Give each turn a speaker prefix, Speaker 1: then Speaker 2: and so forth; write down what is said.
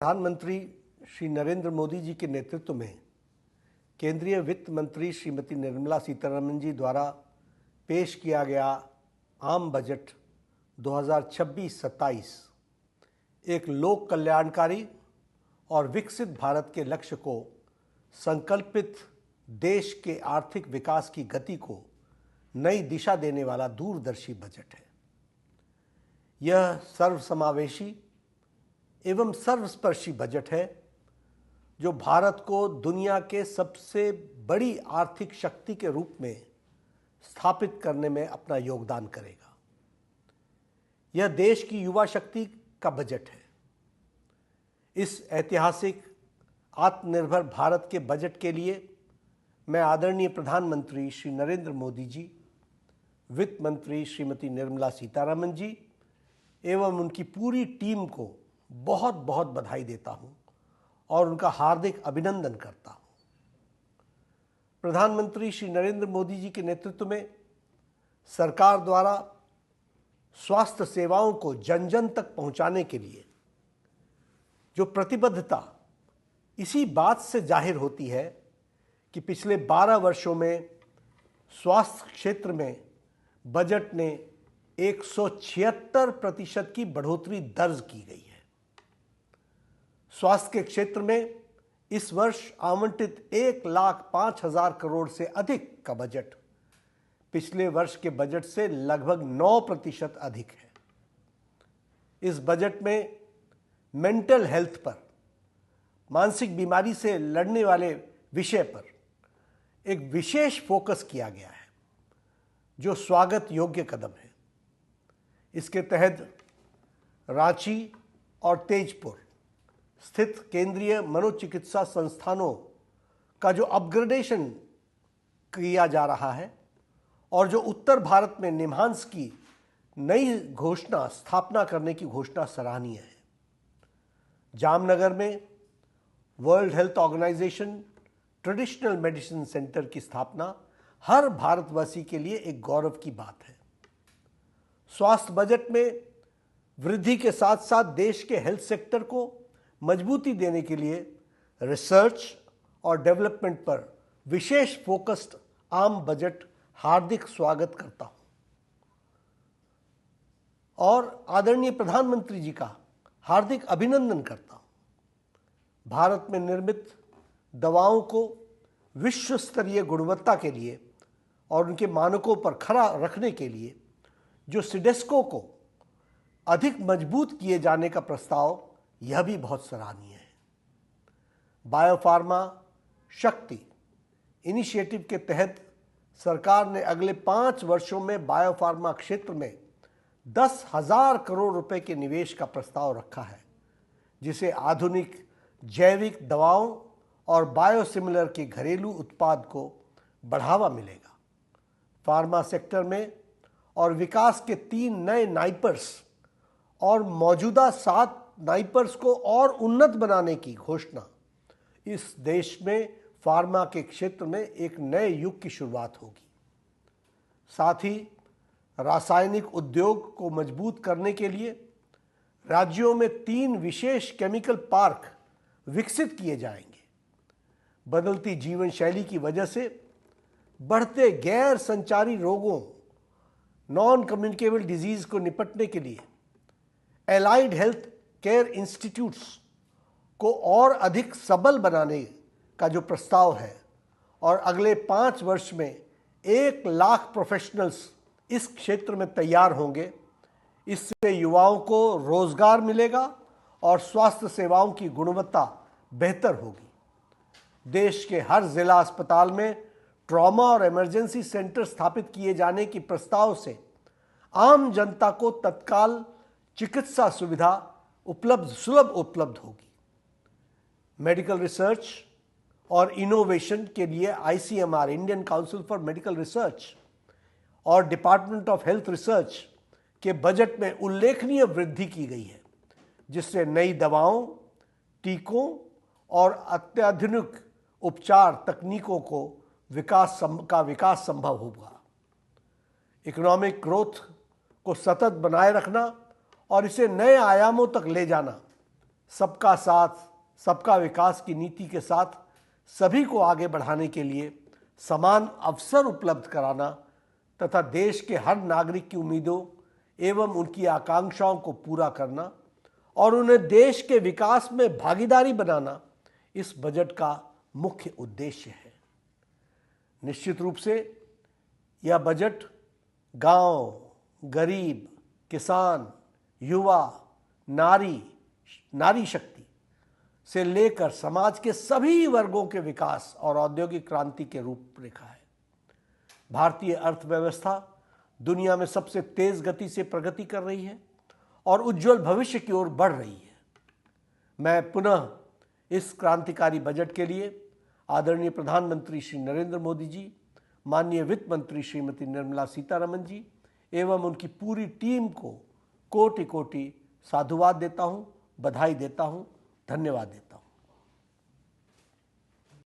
Speaker 1: प्रधानमंत्री श्री नरेंद्र मोदी जी के नेतृत्व में केंद्रीय वित्त मंत्री श्रीमती निर्मला सीतारमण जी द्वारा पेश किया गया आम बजट 2026-27 एक लोक कल्याणकारी और विकसित भारत के लक्ष्य को संकल्पित देश के आर्थिक विकास की गति को नई दिशा देने वाला दूरदर्शी बजट है। यह सर्वसमावेशी एवं सर्वस्पर्शी बजट है जो भारत को दुनिया के सबसे बड़ी आर्थिक शक्ति के रूप में स्थापित करने में अपना योगदान करेगा। यह देश की युवा शक्ति का बजट है। इस ऐतिहासिक आत्मनिर्भर भारत के बजट के लिए मैं आदरणीय प्रधानमंत्री श्री नरेंद्र मोदी जी, वित्त मंत्री श्रीमती निर्मला सीतारमण जी एवं उनकी पूरी टीम को बहुत बहुत बधाई देता हूं और उनका हार्दिक अभिनंदन करता हूं। प्रधानमंत्री श्री नरेंद्र मोदी जी के नेतृत्व में सरकार द्वारा स्वास्थ्य सेवाओं को जन जन तक पहुंचाने के लिए जो प्रतिबद्धता इसी बात से जाहिर होती है कि पिछले 12 वर्षों में स्वास्थ्य क्षेत्र में बजट ने 176% की बढ़ोतरी दर्ज की गई है। स्वास्थ्य के क्षेत्र में इस वर्ष आवंटित 1,05,000 करोड़ से अधिक का बजट पिछले वर्ष के बजट से लगभग 9% अधिक है। इस बजट में मेंटल हेल्थ पर, मानसिक बीमारी से लड़ने वाले विषय पर एक विशेष फोकस किया गया है जो स्वागत योग्य कदम है। इसके तहत रांची और तेजपुर स्थित केंद्रीय मनोचिकित्सा संस्थानों का जो अपग्रेडेशन किया जा रहा है और जो उत्तर भारत में निम्हांस की नई स्थापना करने की घोषणा सराहनीय है। जामनगर में World Health Organization traditional medicine centre की स्थापना हर भारतवासी के लिए एक गौरव की बात है। स्वास्थ्य बजट में वृद्धि के साथ साथ देश के हेल्थ सेक्टर को मजबूती देने के लिए रिसर्च और डेवलपमेंट पर विशेष फोकस्ड आम बजट हार्दिक स्वागत करता हूं और आदरणीय प्रधानमंत्री जी का हार्दिक अभिनंदन करता हूं। भारत में निर्मित दवाओं को विश्व स्तरीय गुणवत्ता के लिए और उनके मानकों पर खरा रखने के लिए जो सिडेस्को को अधिक मजबूत किए जाने का प्रस्ताव, यह भी बहुत सराहनीय है। बायोफार्मा शक्ति इनिशिएटिव के तहत सरकार ने अगले 5 वर्षों में बायोफार्मा क्षेत्र में 10,000 करोड़ रुपए के निवेश का प्रस्ताव रखा है, जिसे आधुनिक जैविक दवाओं और बायोसिमिलर के घरेलू उत्पाद को बढ़ावा मिलेगा। फार्मा सेक्टर में और विकास के 3 नए नाइपर्स और मौजूदा 7 नाइपर्स को और उन्नत बनाने की घोषणा इस देश में फार्मा के क्षेत्र में एक नए युग की शुरुआत होगी। साथ ही रासायनिक उद्योग को मजबूत करने के लिए राज्यों में 3 विशेष केमिकल पार्क विकसित किए जाएंगे। बदलती जीवन शैली की वजह से बढ़ते गैर संचारी रोगों नॉन कम्युनिकेबल डिजीज को निपटने के लिए एलाइड हेल्थ केयर इंस्टीट्यूट्स को और अधिक सबल बनाने का जो प्रस्ताव है और अगले 5 वर्ष में 1 लाख प्रोफेशनल्स इस क्षेत्र में तैयार होंगे। इससे युवाओं को रोजगार मिलेगा और स्वास्थ्य सेवाओं की गुणवत्ता बेहतर होगी। देश के हर जिला अस्पताल में ट्रॉमा और इमरजेंसी सेंटर स्थापित किए जाने के प्रस्ताव से आम जनता को तत्काल चिकित्सा सुविधा सुलभ उपलब्ध होगी। मेडिकल रिसर्च और इनोवेशन के लिए ICMR Indian council for medical research और डिपार्टमेंट ऑफ हेल्थ रिसर्च के बजट में उल्लेखनीय वृद्धि की गई है, जिससे नई दवाओं, टीकों और अत्याधुनिक उपचार तकनीकों को विकास संभव होगा। इकोनॉमिक ग्रोथ को सतत बनाए रखना और इसे नए आयामों तक ले जाना सबका साथ सबका विकास की नीति के साथ सभी को आगे बढ़ाने के लिए समान अवसर उपलब्ध कराना तथा देश के हर नागरिक की उम्मीदों एवं उनकी आकांक्षाओं को पूरा करना और उन्हें देश के विकास में भागीदारी बनाना इस बजट का मुख्य उद्देश्य है। निश्चित रूप से यह बजट गांव, गरीब, किसान, युवा, नारी शक्ति से लेकर समाज के सभी वर्गों के विकास और औद्योगिक क्रांति के रूपरेखा है। भारतीय अर्थव्यवस्था दुनिया में सबसे तेज गति से प्रगति कर रही है और उज्जवल भविष्य की ओर बढ़ रही है। मैं पुनः इस क्रांतिकारी बजट के लिए आदरणीय प्रधानमंत्री श्री नरेंद्र मोदी जी, माननीय वित्त मंत्री श्रीमती निर्मला सीतारमण जी एवं उनकी पूरी टीम को कोटि कोटि साधुवाद देता हूं, बधाई देता हूं, धन्यवाद देता हूं।